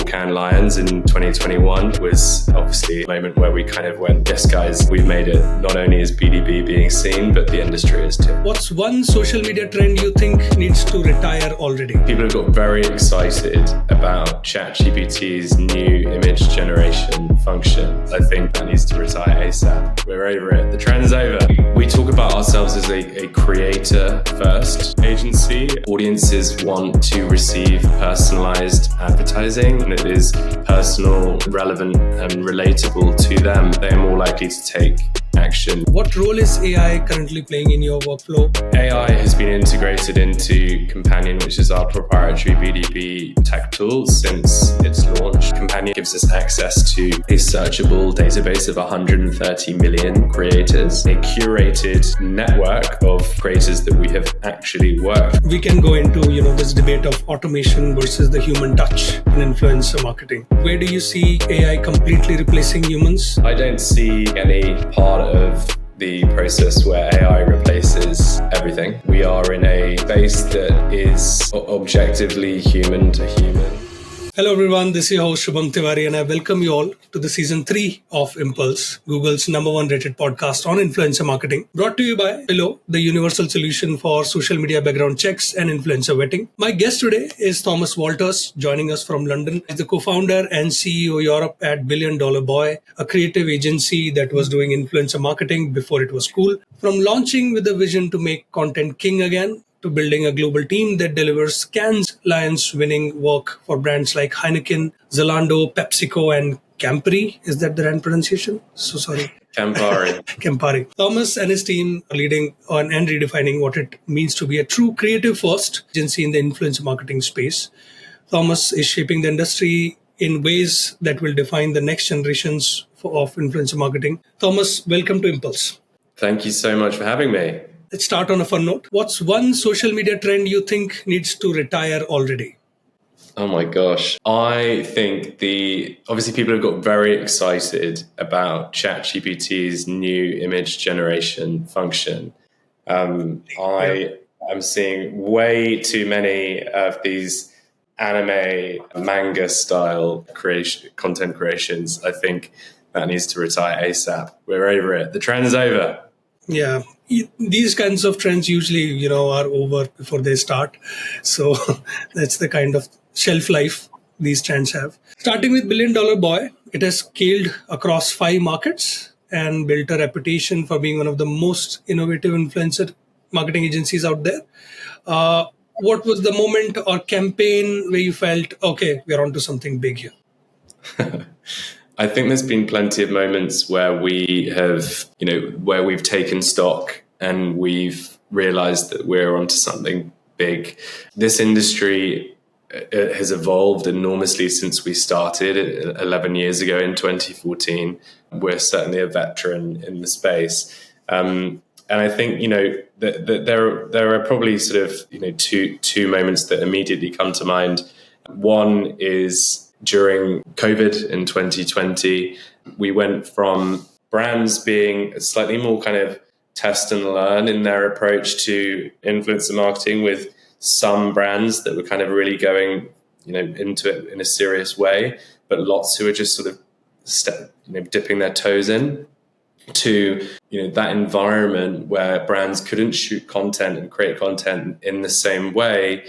Cannes Lions in 2021 was obviously a moment where we kind of went, yes guys, we've made it. Not only is BDB being seen, but the industry is too. What's one social media trend you think needs to retire already? People have got very excited about ChatGPT's new image generation function. I think that needs to retire ASAP. We're over it. The trend's over. We talk about ourselves as a creator-first agency. Audiences want to receive personalized advertising, and it is personal, relevant, and relatable to them. They're more likely to take action. What role is AI currently playing in your workflow? AI has been integrated into Companion, which is our proprietary BDB tech tool since its launch. Companion gives us access to a searchable database of 130 million creators, a curated network of creators that we have actually worked. We can go into, this debate of automation versus the human touch in influencer marketing. Where do you see AI completely replacing humans? I don't see any part of the process where AI replaces everything. We are in a space that is objectively human to human. Hello everyone, this is your host Shubham Tiwari and I welcome you all to the season 3 of Impulse, Google's #1 rated podcast on influencer marketing, brought to you by Phyllo, the universal solution for social media background checks and influencer vetting. My guest today is Thomas Walters, joining us from London. He's the co-founder and CEO Europe at Billion Dollar Boy, a creative agency that was doing influencer marketing before it was cool. From launching with a vision to make content king again, to building a global team that delivers Cannes Lions winning work for brands like Heineken, Zalando, PepsiCo, and Campari. Is that the right pronunciation? So sorry. Campari. Campari. Thomas and his team are leading on and redefining what it means to be a true creative first agency in the influencer marketing space. Thomas is shaping the industry in ways that will define the next generations of influencer marketing. Thomas, welcome to Impulse. Thank you so much for having me. Let's start on a fun note. What's one social media trend you think needs to retire already? Oh my gosh. I think obviously people have got very excited about ChatGPT's new image generation function. I am seeing way too many of these anime manga style content creations. I think that needs to retire ASAP. We're over it. The trend's over. Yeah, these kinds of trends usually, are over before they start. So that's the kind of shelf life these trends have. Starting with Billion Dollar Boy, it has scaled across 5 markets and built a reputation for being one of the most innovative influencer marketing agencies out there. What was the moment or campaign where you felt, okay, we're onto something big here? I think there's been plenty of moments where we have, where we've taken stock and we've realized that we're onto something big. This industry has evolved enormously since we started 11 years ago in 2014. We're certainly a veteran in the space. And I think, that there are probably sort of, two moments that immediately come to mind. One is during COVID in 2020, we went from brands being slightly more kind of test and learn in their approach to influencer marketing, with some brands that were kind of really going, into it in a serious way, but lots who are just sort of dipping their toes in, to that environment where brands couldn't shoot content and create content in the same way.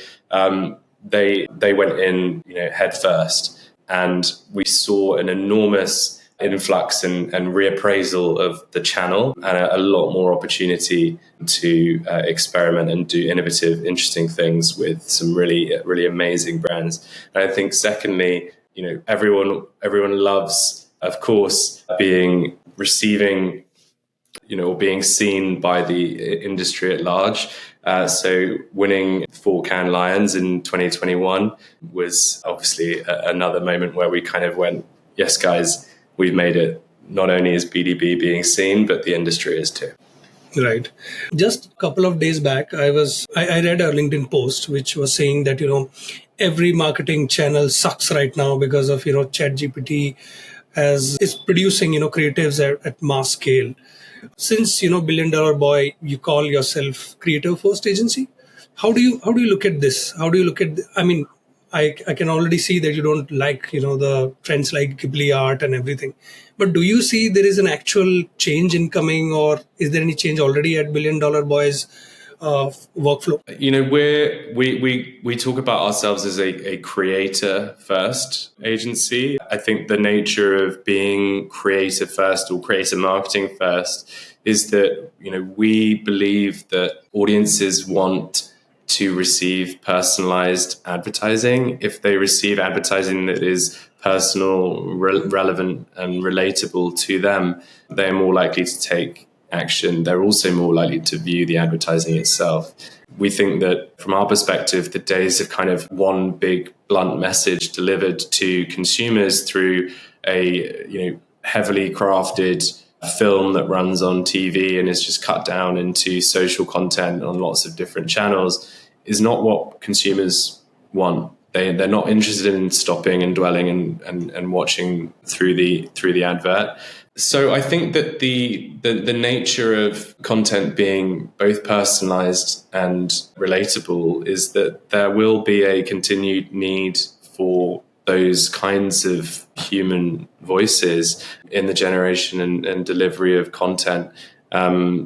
They went in, head first. And we saw an enormous influx and reappraisal of the channel, and a lot more opportunity to experiment and do innovative, interesting things with some really, really amazing brands. And I think secondly, everyone loves, of course, receiving, or being seen by the industry at large. So winning 4 Cannes Lions in 2021 was obviously another moment where we kind of went, yes, guys, we've made it. Not only is BDB being seen, but the industry is too. Right. Just a couple of days back, I read a LinkedIn post which was saying that, every marketing channel sucks right now because of, ChatGPT is producing, creatives at mass scale. Since, Billion Dollar Boy, you call yourself creative first agency. How do you look at this? How do you look at, I can already see that you don't like, the trends like Ghibli art and everything. But do you see there is an actual change incoming, or is there any change already at Billion Dollar Boys workflow? We talk about ourselves as a creator first agency. I think the nature of being creator first or creator marketing first is that we believe that audiences want to receive personalized advertising. If they receive advertising that is personal, relevant, and relatable to them, they're more likely to take action. They're also more likely to view the advertising itself. We think that from our perspective, the days of kind of one big blunt message delivered to consumers through a heavily crafted film that runs on TV and is just cut down into social content on lots of different channels is not what consumers want. They're not interested in stopping and dwelling and watching through the advert. So I think that the nature of content being both personalized and relatable is that there will be a continued need for those kinds of human voices in the generation and delivery of content.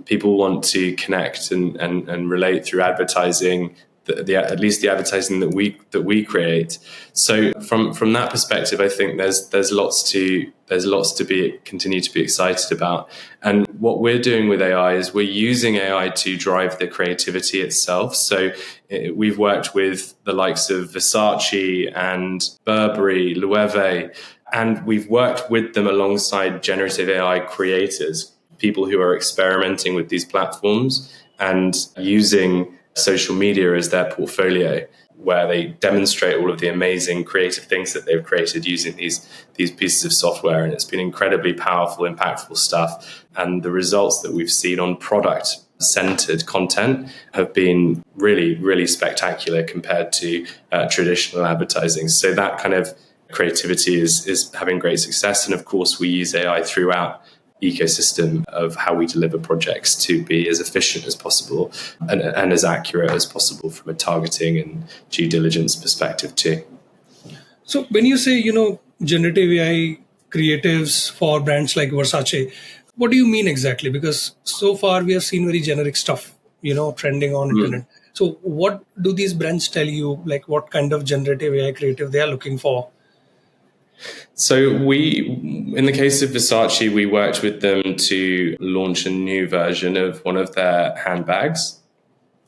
People want to connect and relate through advertising, at least the advertising that we create. So from that perspective, I think there's lots to continue to be excited about. And what we're doing with AI is we're using AI to drive the creativity itself. So we've worked with the likes of Versace and Burberry, Loewe, and we've worked with them alongside generative AI creators, people who are experimenting with these platforms and using social media as their portfolio, where they demonstrate all of the amazing creative things that they've created using these pieces of software. And it's been incredibly powerful, impactful stuff. And the results that we've seen on product-centered content have been really, really spectacular compared to traditional advertising. So that kind of creativity is having great success. And of course, we use AI throughout ecosystem of how we deliver projects to be as efficient as possible and as accurate as possible from a targeting and due diligence perspective too. So when you say, generative AI creatives for brands like Versace, what do you mean exactly? Because so far we have seen very generic stuff, trending on internet. So what do these brands tell you, like what kind of generative AI creative they are looking for? So in the case of Versace, we worked with them to launch a new version of one of their handbags.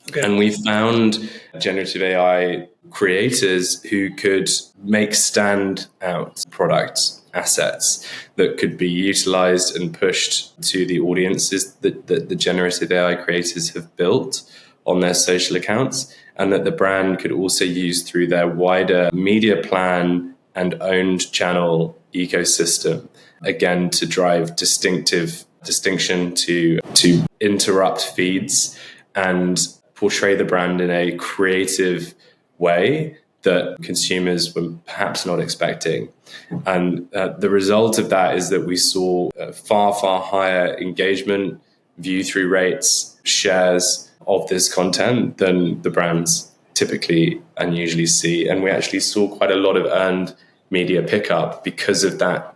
Okay. And we found generative AI creators who could make standout product assets that could be utilized and pushed to the audiences that the generative AI creators have built on their social accounts, and that the brand could also use through their wider media plan and owned channel ecosystem, again, to drive distinction, to interrupt feeds and portray the brand in a creative way that consumers were perhaps not expecting. And the result of that is that we saw far, far higher engagement, view-through rates, shares of this content than the brands typically and usually see. And we actually saw quite a lot of earned media pickup because of that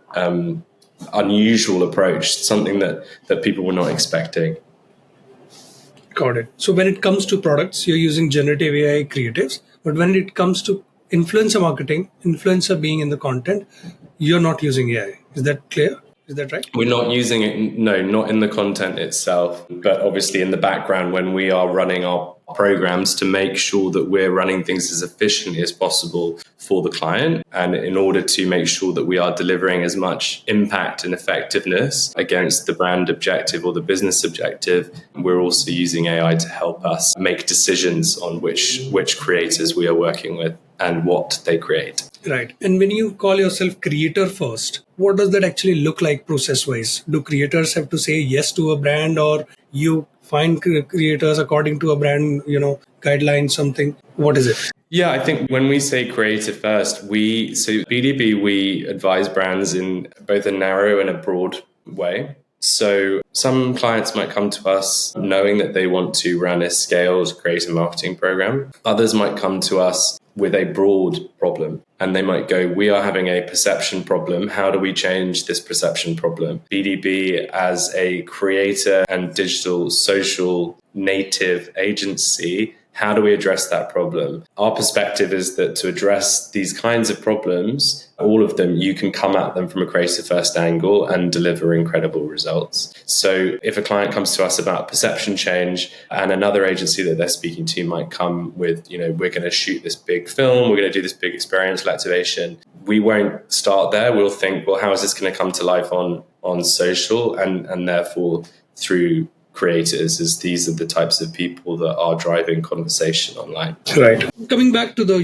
unusual approach, something that people were not expecting. Got it. So when it comes to products, you're using generative AI creatives, but when it comes to influencer marketing, influencer being in the content, you're not using AI. Is that clear? Is that right? We're not using it, no, not in the content itself, but obviously in the background when we are running our programs to make sure that we're running things as efficiently as possible for the client. And in order to make sure that we are delivering as much impact and effectiveness against the brand objective or the business objective, we're also using AI to help us make decisions on which creators we are working with and what they create. Right. And when you call yourself creator first, what does that actually look like process-wise? Do creators have to say yes to a brand, or you find creators according to a brand, guideline, something? What is it? Yeah, I think when we say creator first, BDB, we advise brands in both a narrow and a broad way. So some clients might come to us knowing that they want to run a scaled creative marketing program. Others might come to us with a broad problem, and they might go, we are having a perception problem. How do we change this perception problem? BDB, as a creator and digital social native agency, how do we address that problem? Our perspective is that to address these kinds of problems, all of them, you can come at them from a creative first angle and deliver incredible results. So if a client comes to us about perception change, and another agency that they're speaking to might come with, we're going to shoot this big film, we're going to do this big experiential activation, we won't start there. We'll think, well, how is this going to come to life on social and therefore through creators, as these are the types of people that are driving conversation online. Right. Coming back to the,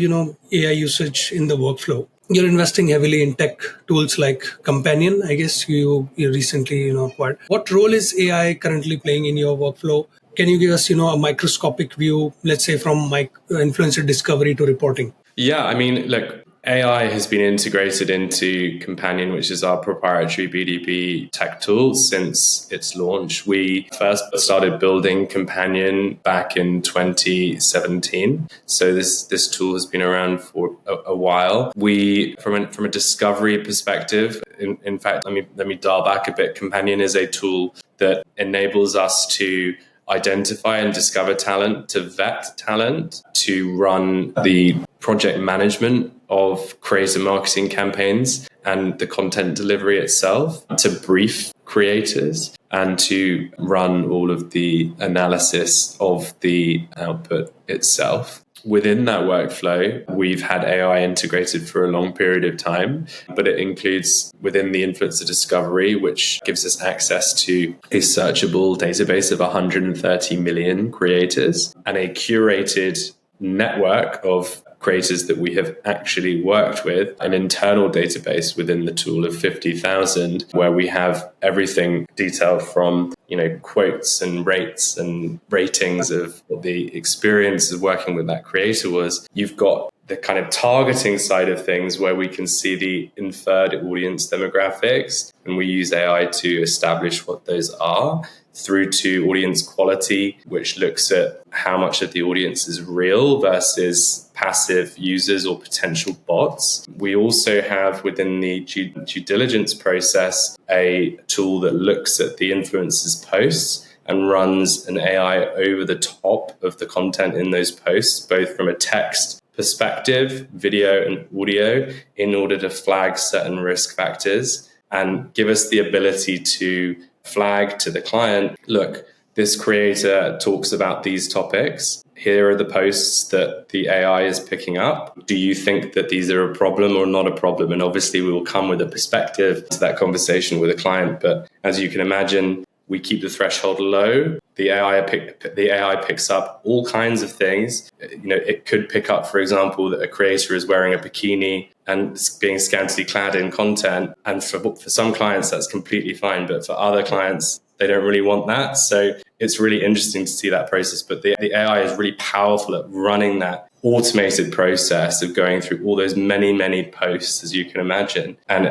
AI usage in the workflow, you're investing heavily in tech tools like Companion. I guess you recently, acquired. What role is AI currently playing in your workflow? Can you give us, a microscopic view, let's say from influencer discovery to reporting? Yeah, I mean, look, AI has been integrated into Companion, which is our proprietary BDB tech tool, since its launch. We first started building Companion back in 2017. So this tool has been around for a while. We, from a discovery perspective, in fact, let me dial back a bit. Companion is a tool that enables us to identify and discover talent, to vet talent, to run the project management of creative marketing campaigns and the content delivery itself, to brief creators, and to run all of the analysis of the output itself. Within that workflow, we've had AI integrated for a long period of time, but it includes within the influencer discovery, which gives us access to a searchable database of 130 million creators and a curated network of creators that we have actually worked with, an internal database within the tool of 50,000, where we have everything detailed from quotes and rates and ratings of what the experience of working with that creator was. You've got the kind of targeting side of things where we can see the inferred audience demographics, and we use AI to establish what those are, through to audience quality, which looks at how much of the audience is real versus passive users or potential bots. We also have within the due diligence process a tool that looks at the influencer's posts and runs an AI over the top of the content in those posts, both from a text perspective, video and audio, in order to flag certain risk factors and give us the ability to flag to the client, look, this creator talks about these topics. Here are the posts that the AI is picking up. Do you think that these are a problem or not a problem? And obviously we will come with a perspective to that conversation with a client. But as you can imagine, we keep the threshold low. The AI picks up all kinds of things. It could pick up, for example, that a creator is wearing a bikini and being scantily clad in content. And for some clients, that's completely fine. But for other clients, they don't really want that. So it's really interesting to see that process. But the AI is really powerful at running that automated process of going through all those many, many posts, as you can imagine, and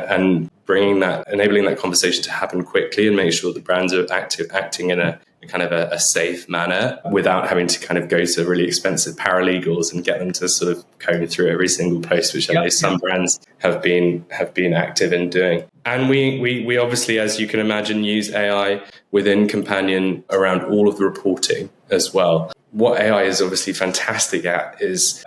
enabling that conversation to happen quickly and make sure the brands are acting in a kind of a safe manner without having to kind of go to really expensive paralegals and get them to sort of comb through every single post, which I know some brands have been active in doing. And we obviously, as you can imagine, use AI within Companion around all of the reporting as well. What AI is obviously fantastic at is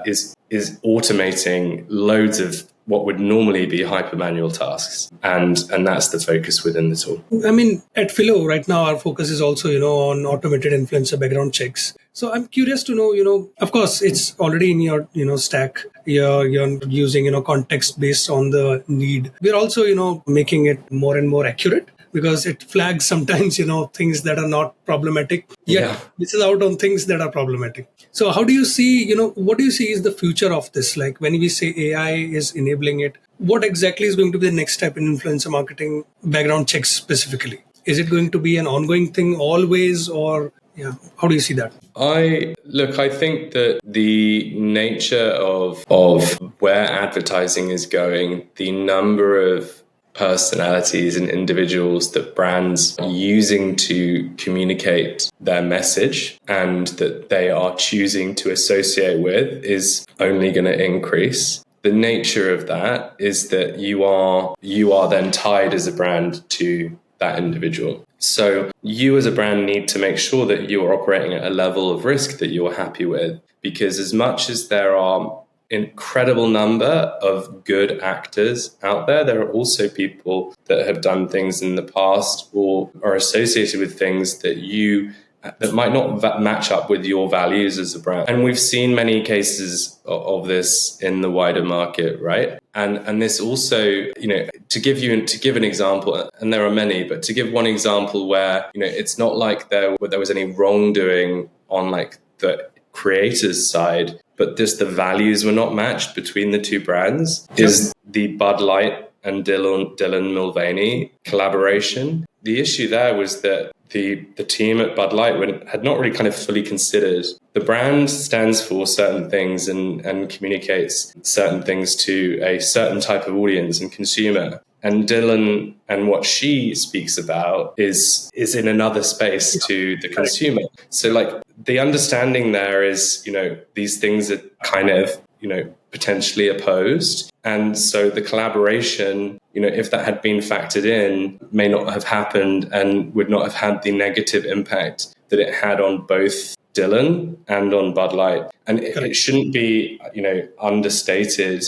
automating loads of what would normally be hyper-manual tasks. And that's the focus within the tool. I mean, at Phyllo right now, our focus is also, on automated influencer background checks. So I'm curious to know, of course, it's already in your, stack. You're using, context based on the need. We're also, making it more and more accurate, because it flags sometimes, things that are not problematic. This is out on things that are problematic. So how do you see, what do you see is the future of this? Like when we say AI is enabling it, what exactly is going to be the next step in influencer marketing background checks specifically? Is it going to be an ongoing thing always, or how do you see that? I think that the nature of where advertising is going, the number of personalities and individuals that brands are using to communicate their message and that they are choosing to associate with is only going to increase. The nature of that is that you are then tied as a brand to that individual. So you as a brand need to make sure that you are operating at a level of risk that you're happy with, because as much as there are incredible number of good actors out there, there are also people that have done things in the past or are associated with things that might not match up with your values as a brand. And we've seen many cases of this in the wider market, right? And this also, to give an example, and there are many, but to give one example where, it's not like there was any wrongdoing on like the creators side, but just the values were not matched between the two brands, is the Bud Light and Dylan Mulvaney collaboration. The issue there was that the team at Bud Light had not really kind of fully considered the brand stands for certain things and communicates certain things to a certain type of audience and consumer. And Dylan and what she speaks about is in another space to the consumer. So like the understanding there is, these things are kind of, potentially opposed. And so the collaboration, if that had been factored in, may not have happened and would not have had the negative impact that it had on both Dylan and on Bud Light. And it shouldn't be, understated.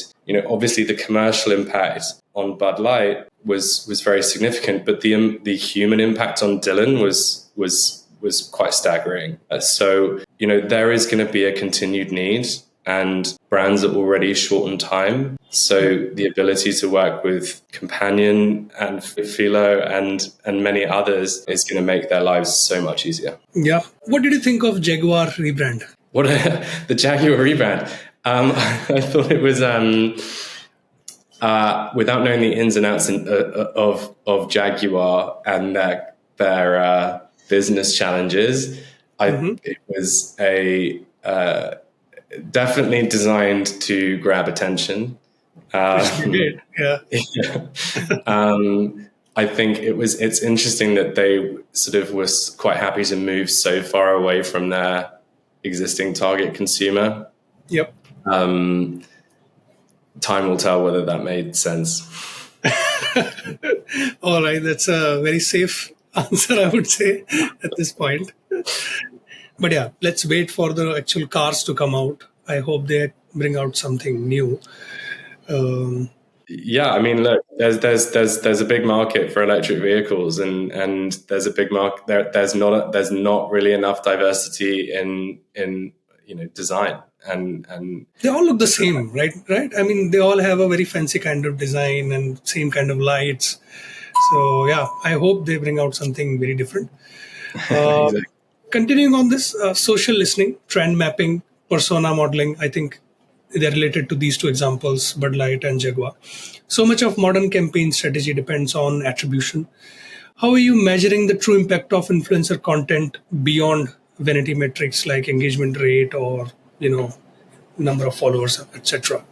Obviously the commercial impact on Bud Light was very significant, but the human impact on Dylan was quite staggering. So, there is going to be a continued need, and brands are already short on time. So the ability to work with Companion and Phyllo and many others is going to make their lives so much easier. Yeah. What did you think of Jaguar rebrand? The Jaguar rebrand? I thought it was, without knowing the ins and outs of Jaguar and their business challenges, it was definitely designed to grab attention. Yeah. I think it's interesting that they sort of was quite happy to move so far away from their existing target consumer. Yep. Time will tell whether that made sense. All right. That's a very safe answer, I would say, at this point. But yeah, let's wait for the actual cars to come out. I hope they bring out something new. Yeah, I mean, look, there's a big market for electric vehicles, and there's a big market. There's not really enough diversity in design, and they all look the same, right? I mean, they all have a very fancy kind of design and same kind of lights. So yeah, I hope they bring out something very different. Exactly. Continuing on this, social listening, trend mapping, persona modeling, I think they're related to these two examples, Bud Light and Jaguar. So much of modern campaign strategy depends on attribution. How are you measuring the true impact of influencer content beyond vanity metrics like engagement rate or, number of followers, etc.?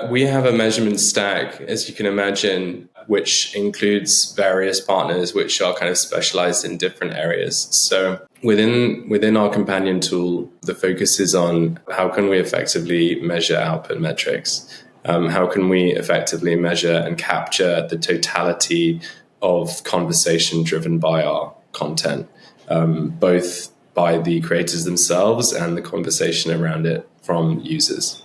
We have a measurement stack, as you can imagine, which includes various partners which are kind of specialized in different areas. So within our companion tool, the focus is on how can we effectively measure output metrics? How can we effectively measure and capture the totality of conversation driven by our content, both by the creators themselves and the conversation around it from users?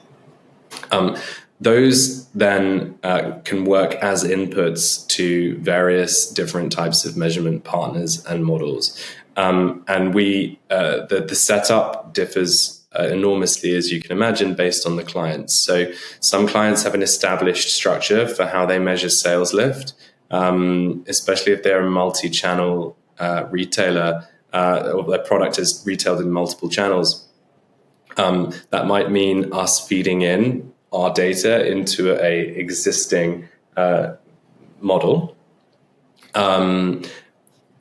Those then can work as inputs to various different types of measurement partners and models. And the setup differs enormously, as you can imagine, based on the clients. So some clients have an established structure for how they measure sales lift, especially if they're a multi-channel retailer or their product is retailed in multiple channels. That might mean us feeding in our data into a existing model.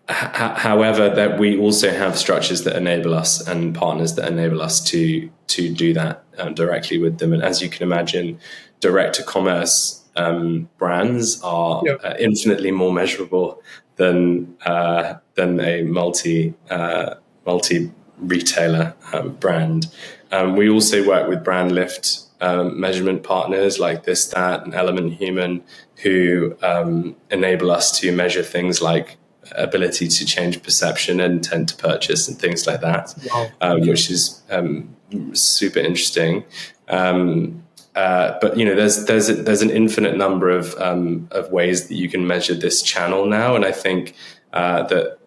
However, that we also have structures that enable us and partners that enable us to do that directly with them. And as you can imagine, direct to commerce brands are Yeah. infinitely more measurable than a multi retailer brand. We also work with brand lift measurement partners like This, That, and Element Human, who enable us to measure things like ability to change perception and intent to purchase and things like that, Wow. which is super interesting. But there's an infinite number of ways that you can measure this channel now, and I think that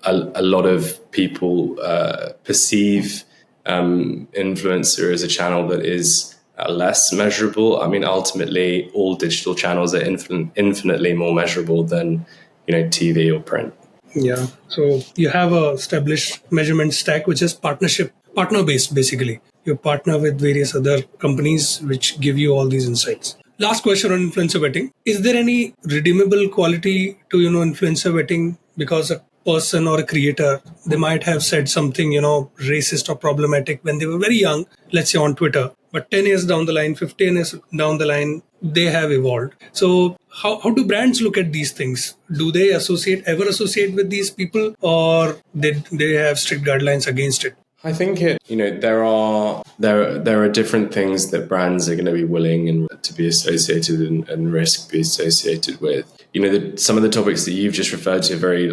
a lot of people perceive influencer as a channel that is less measurable. I mean, ultimately, all digital channels are infinitely more measurable than TV or print. Yeah. So you have a established measurement stack, which is partner based, basically. You partner with various other companies which give you all these insights. Last question on influencer vetting. Is there any redeemable quality to, influencer vetting? Because a person or a creator, they might have said something, racist or problematic when they were very young, let's say on Twitter. But 10 years down the line, 15 years down the line, they have evolved. So how do brands look at these things? Do they ever associate with these people, or they have strict guidelines against it? I think there are different things that brands are going to be willing and to be associated and risk be associated with. Some of the topics that you've just referred to are very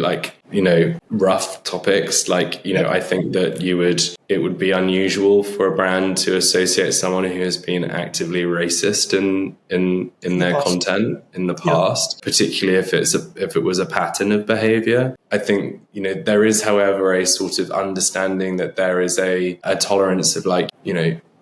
rough topics. I think that it would be unusual for a brand to associate someone who has been actively racist in their content in the past, particularly if it was a pattern of behavior. I think, there is, however, a sort of understanding that there is a tolerance of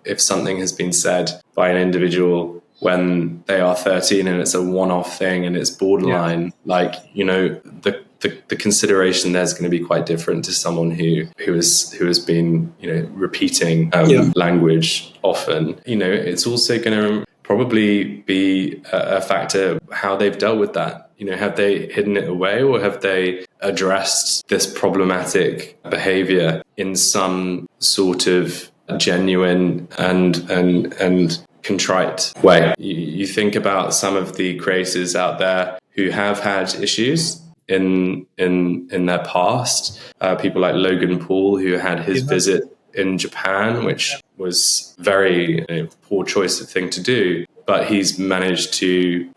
if something has been said by an individual when they are 13 and it's a one-off thing and it's borderline, the consideration there's going to be quite different to someone who has been, repeating language often. It's also going to probably be a factor how they've dealt with that. Have they hidden it away, or have they addressed this problematic behavior in some sort of genuine and contrite way? You think about some of the creators out there who have had issues in their past. People like Logan Paul, who had his visit in Japan, which was very poor choice of thing to do. But he's managed to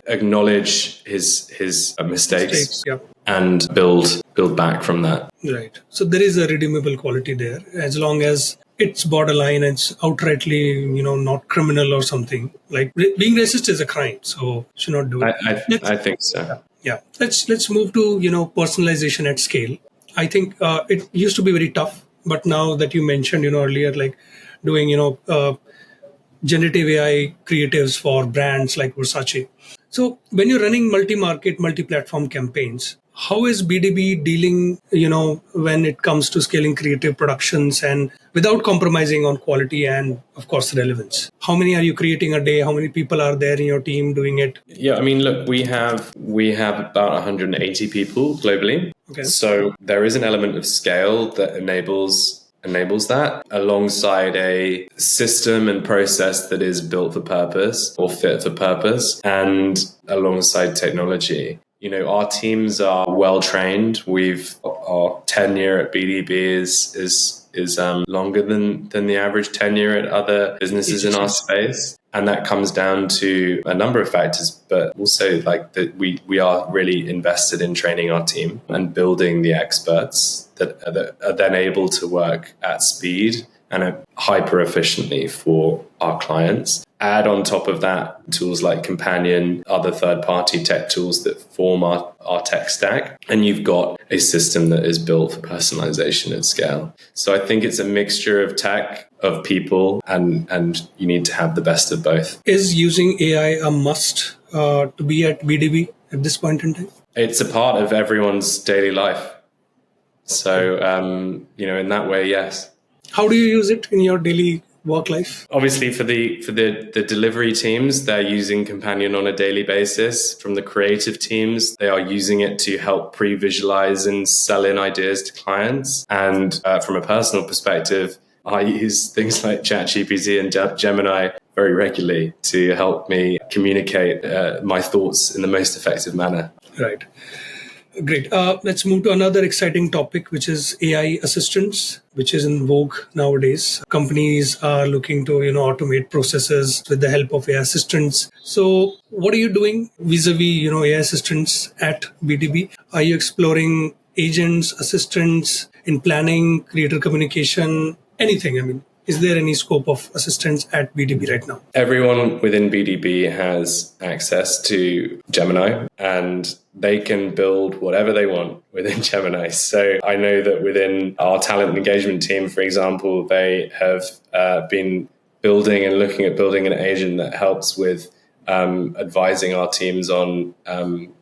acknowledge his mistakes and build back from that. Right. So there is a redeemable quality there, as long as it's borderline, it's outrightly, not criminal or something. Like being racist is a crime, so should not do it. I think so. Yeah. Let's move to personalization at scale. I think it used to be very tough, but now that you mentioned earlier, like doing generative AI creatives for brands like Versace. So when you're running multi-market, multi-platform campaigns, how is BDB dealing, when it comes to scaling creative productions and without compromising on quality and, of course, relevance? How many are you creating a day? How many people are there in your team doing it? Yeah, I mean, look, we have about 180 people globally. Okay. So there is an element of scale that enables that, alongside a system and process that is built for purpose or fit for purpose, and alongside technology. Our teams are well trained. Our tenure at BDB is longer than the average tenure at other businesses in our space. And that comes down to a number of factors, but also we are really invested in training our team and building the experts that are then able to work at speed and hyper efficiently for our clients. Add on top of that tools like Companion, other third-party tech tools that form our tech stack, and you've got a system that is built for personalization at scale. So I think it's a mixture of tech, of people, and you need to have the best of both. Is using AI a must to be at BDB at this point in time? It's a part of everyone's daily life. So, in that way, yes. How do you use it in your daily work life? Obviously, for the delivery teams, they're using Companion on a daily basis. From the creative teams, they are using it to help pre-visualize and sell in ideas to clients. And from a personal perspective, I use things like ChatGPT and Gemini very regularly to help me communicate my thoughts in the most effective manner. Right. Great. Let's move to another exciting topic, which is AI assistants, which is in vogue nowadays. Companies are looking to, automate processes with the help of AI assistants. So, what are you doing vis-a-vis, AI assistants at BTB? Are you exploring agents, assistants in planning, creator communication, anything? I mean, is there any scope of assistance at BTB right now? Everyone within BDB has access to Gemini and they can build whatever they want within Gemini. So I know that within our talent engagement team, for example, they have been building and looking at building an agent that helps with advising our teams on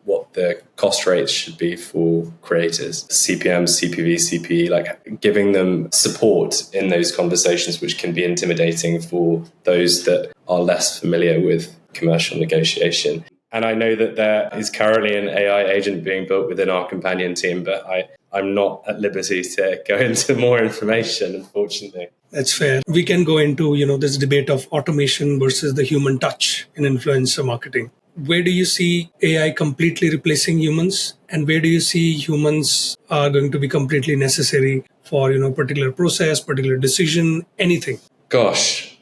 what the cost rates should be for creators, CPM, CPV, CPE, like giving them support in those conversations, which can be intimidating for those that are less familiar with commercial negotiation. And I know that there is currently an AI agent being built within our companion team, but I'm not at liberty to go into more information, unfortunately. That's fair. We can go into, this debate of automation versus the human touch in influencer marketing. Where do you see AI completely replacing humans? And where do you see humans are going to be completely necessary for, particular process, particular decision, anything? Gosh,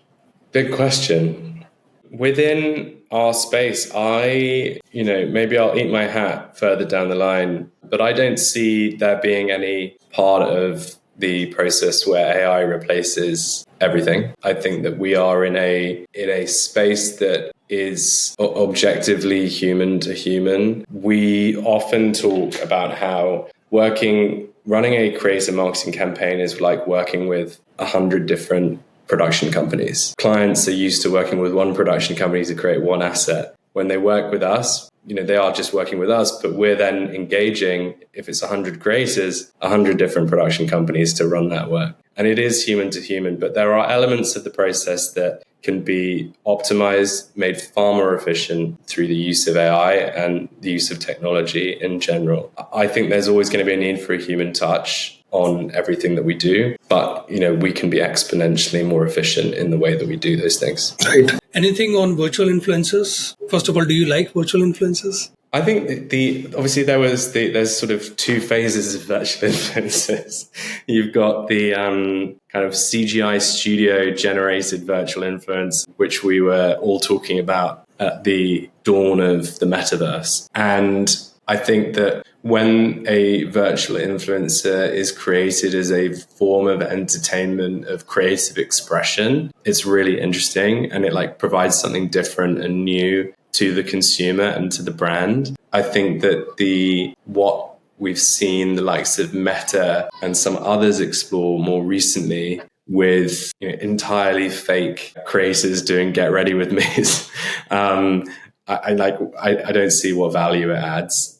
big question. Within our space, maybe I'll eat my hat further down the line, but I don't see there being any part of the process where AI replaces everything. I think that we are in a space that is objectively human to human. We often talk about how running a creative marketing campaign is like working with 100 different production companies. Clients are used to working with one production company to create one asset. When they work with us, they are just working with us, but we're then engaging, if it's 100 creators, 100 different production companies to run that work. And it is human to human, but there are elements of the process that can be optimized, made far more efficient through the use of AI and the use of technology in general. I think there's always going to be a need for a human touch on everything that we do, but we can be exponentially more efficient in the way that we do those things. Right. Anything on virtual influencers? First of all, do you like virtual influencers? I think obviously there's sort of two phases of virtual influencers. You've got the kind of CGI studio generated virtual influence, which we were all talking about at the dawn of the metaverse. And I think that when a virtual influencer is created as a form of entertainment, of creative expression, it's really interesting and it provides something different and new to the consumer and to the brand. I think that what we've seen the likes of Meta and some others explore more recently with entirely fake creators doing get ready with me's. I don't see what value it adds.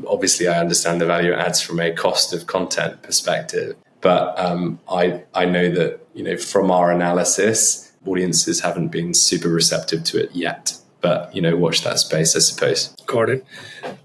Obviously, I understand the value it adds from a cost of content perspective, but I know that from our analysis, audiences haven't been super receptive to it yet. But watch that space, I suppose. Got it.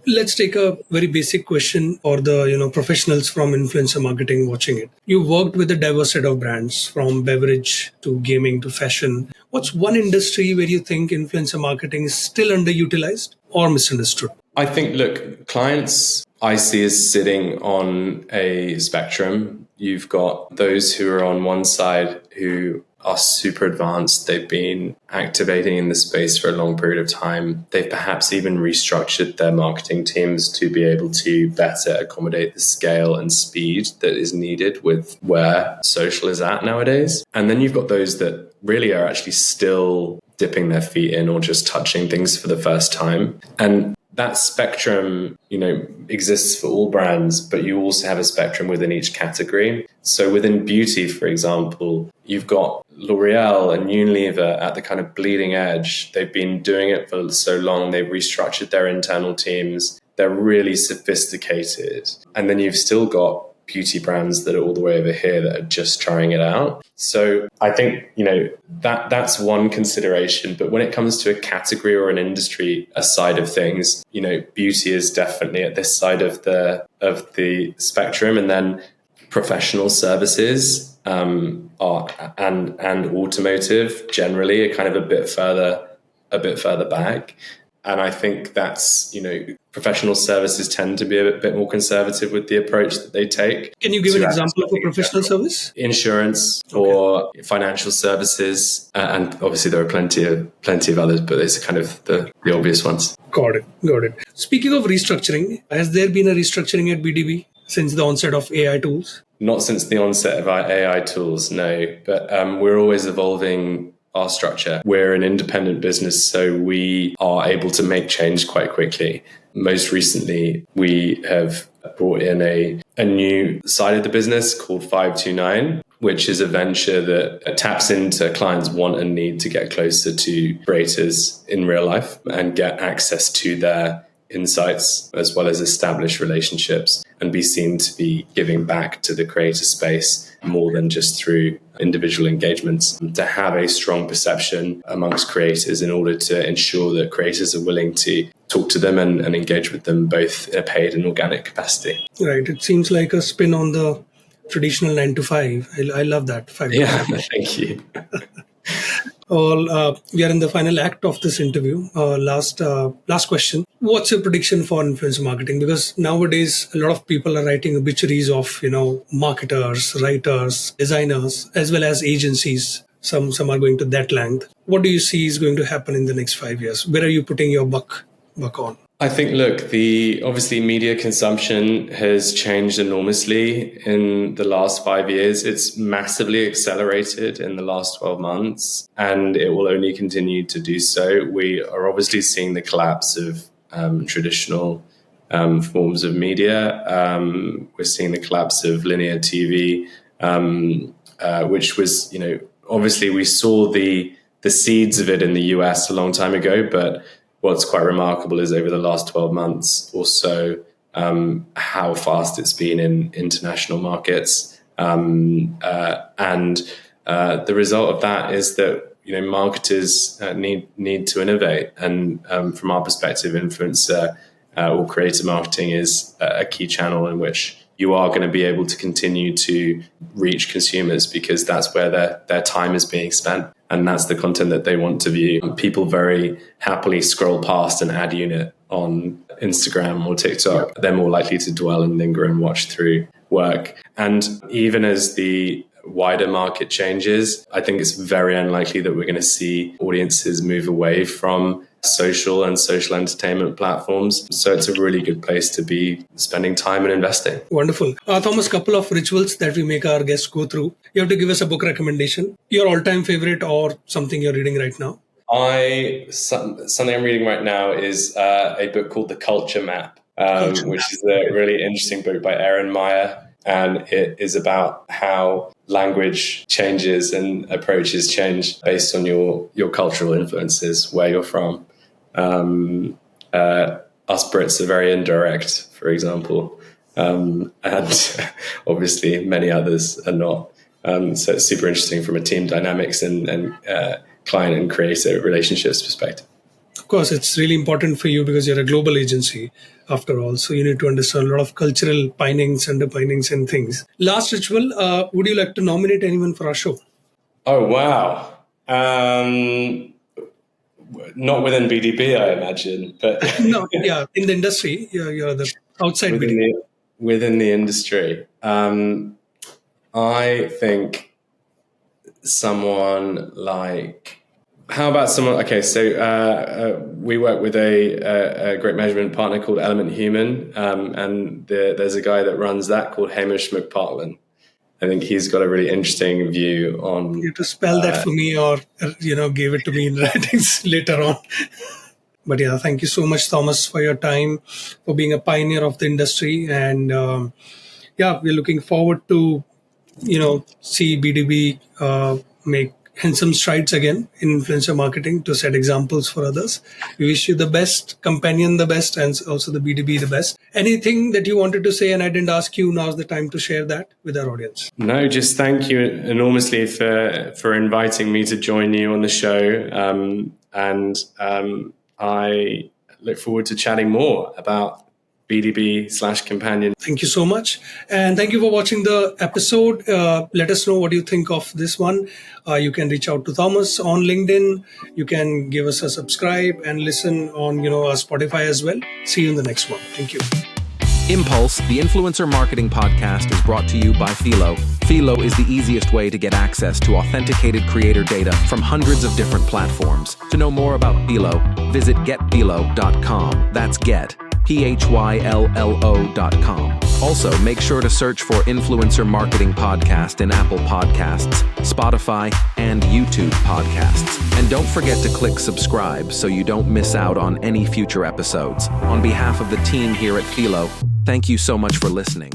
Let's take a very basic question for the professionals from influencer marketing watching it. You worked with a diverse set of brands from beverage to gaming to fashion. What's one industry where you think influencer marketing is still underutilized or misunderstood? I think, look, clients I see as sitting on a spectrum. You've got those who are on one side who are super advanced. They've been activating in the space for a long period of time. They've perhaps even restructured their marketing teams to be able to better accommodate the scale and speed that is needed with where social is at nowadays. And then you've got those that really are actually still dipping their feet in or just touching things for the first time. And that spectrum, exists for all brands, but you also have a spectrum within each category. So within beauty, for example, you've got L'Oreal and Unilever at the kind of bleeding edge. They've been doing it for so long. They've restructured their internal teams. They're really sophisticated. And then you've still got beauty brands that are all the way over here that are just trying it out. So I think, that's one consideration. But when it comes to a category or an industry, a side of things, beauty is definitely at this side of the spectrum. And then professional services are and automotive generally are kind of a bit further back. And I think that's, professional services tend to be a bit more conservative with the approach that they take. Can you give an example of a professional service? Insurance or financial services, and obviously there are plenty of others, but these are kind of the obvious ones. Got it. Speaking of restructuring, has there been a restructuring at BDB since the onset of AI tools? Not since the onset of our AI tools, no. But we're always evolving our structure. We're an independent business, so we are able to make change quite quickly. Most recently, we have brought in a new side of the business called FiveTwoNine, which is a venture that taps into clients' want and need to get closer to creators in real life and get access to their insights, as well as establish relationships and be seen to be giving back to the creator space more than just through individual engagements, to have a strong perception amongst creators in order to ensure that creators are willing to talk to them and engage with them both in a paid and organic capacity. Right. It seems like a spin on the traditional 9 to 5. I love that. 5 to 5. Thank you. We are in the final act of this interview. Last question. What's your prediction for influencer marketing? Because nowadays, a lot of people are writing obituaries of, marketers, writers, designers, as well as agencies. Some are going to that length. What do you see is going to happen in the next 5 years? Where are you putting your buck on? I think, look, obviously media consumption has changed enormously in the last 5 years. It's massively accelerated in the last 12 months, and it will only continue to do so. We are obviously seeing the collapse of traditional forms of media. We're seeing the collapse of linear TV, which was, obviously we saw the seeds of it in the US a long time ago, but what's quite remarkable is over the last 12 months or so, how fast it's been in international markets. And the result of that is that, marketers need to innovate. And from our perspective, influencer or creator marketing is a key channel in which you are going to be able to continue to reach consumers, because that's where their time is being spent. And that's the content that they want to view. People very happily scroll past an ad unit on Instagram or TikTok. They're more likely to dwell and linger and watch through work. And even as the wider market changes, I think it's very unlikely that we're going to see audiences move away from social and social entertainment platforms. So it's a really good place to be spending time and investing. Wonderful. Thomas, couple of rituals that we make our guests go through. You have to give us a book recommendation, your all-time favorite or something you're reading right now. Something I'm reading right now is a book called The Culture Map, which is a really interesting book by Erin Meyer. And it is about how language changes and approaches change based on your cultural influences, where you're from. Us Brits are very indirect, for example, and obviously many others are not. So it's super interesting from a team dynamics and client and creator relationships perspective. Of course, it's really important for you because you're a global agency after all. So you need to understand a lot of cultural pinings, underpinnings and things. Last ritual, would you like to nominate anyone for our show? Oh, wow. Not within BDB, I imagine. But no, yeah, in the industry, you're the outside BDB. Within the industry. I think someone like... How about someone... Okay, so we work with a great measurement partner called Element Human, and there's a guy that runs that called Hamish McPartland. I think he's got a really interesting view on... You have to spell that for me or, give it to me in writings later on. But yeah, thank you so much, Thomas, for your time, for being a pioneer of the industry. And we're looking forward to, see BDB make handsome strides again in influencer marketing to set examples for others. We wish you the best, Companion the best, and also the BDB the best. Anything that you wanted to say and I didn't ask you, now's the time to share that with our audience. No, just thank you enormously for inviting me to join you on the show. I look forward to chatting more about BDB/companion. Thank you so much. And thank you for watching the episode. Let us know what you think of this one. You can reach out to Thomas on LinkedIn. You can give us a subscribe and listen on, our Spotify as well. See you in the next one. Thank you. Impulse, the influencer marketing podcast, is brought to you by Phyllo. Phyllo is the easiest way to get access to authenticated creator data from hundreds of different platforms. To know more about Phyllo, visit getphyllo.com. That's get. PHYLLO.com. Also, make sure to search for Influencer Marketing Podcast in Apple Podcasts, Spotify, and YouTube Podcasts. And don't forget to click subscribe so you don't miss out on any future episodes. On behalf of the team here at Phyllo, thank you so much for listening.